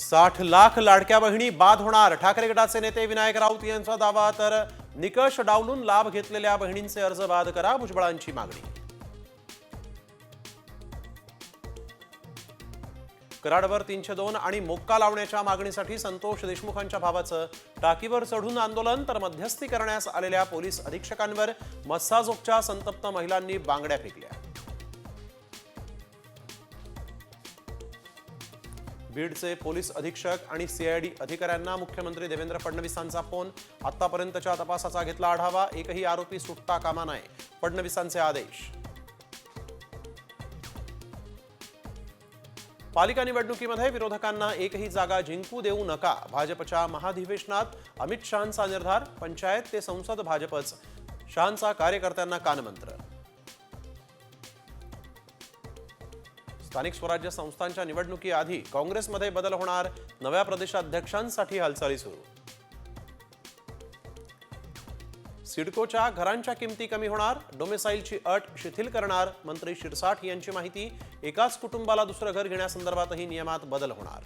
60 लाख लाडक्या बहिणी बाद होणार, ठाकरे गटाचे नेते विनायक राऊत यांचा दावा। तर निकष डावलून लाभ घेतलेल्या बहिणींचे अर्ज बाद करा, भुजबळांची मागणी। कराडवर 302 आणि मोक्का लावण्याच्या मागणीसाठी संतोष देशमुखांच्या भावाचं टाकीवर चढून आंदोलन। तर मध्यस्थी करण्यास आलेल्या पोलीस अधीक्षकांवर मस्साजोगच्या संतप्त महिलांनी बांगड्या फेकल्या। बीडचे पोलीस अधीक्षक आणि सीआयडी अधिकाऱ्यांना मुख्यमंत्री देवेंद्र फडणवीसांचा फोन। आतापर्यंतच्या तपासाचा घेतला आढावा, एकही आरोपी सुटता कामा नये, फडणवीसांचे आदेश। पालिका निवडणुकीमध्ये विरोधकांना एकही जागा जिंकू देऊ नका, भाजपच्या महाधिवेशनात अमित शहांचा निर्धार। पंचायत ते संसद भाजपच, शहांचा कार्यकर्त्यांना कानमंत्र। स्थानिक स्वराज्य संस्थांच्या निवडणुकीआधी काँग्रेसमध्ये बदल होणार, नव्या प्रदेशाध्यक्षांसाठी हालचाली सुरू। सिडकोच्या घरांच्या किमती कमी होणार, डोमेसाईलची अट शिथिल करणार मंत्री शिरसाठ यांची माहिती। एकाच कुटुंबाला दुसरं घर घेण्यासंदर्भातही नियमात बदल होणार।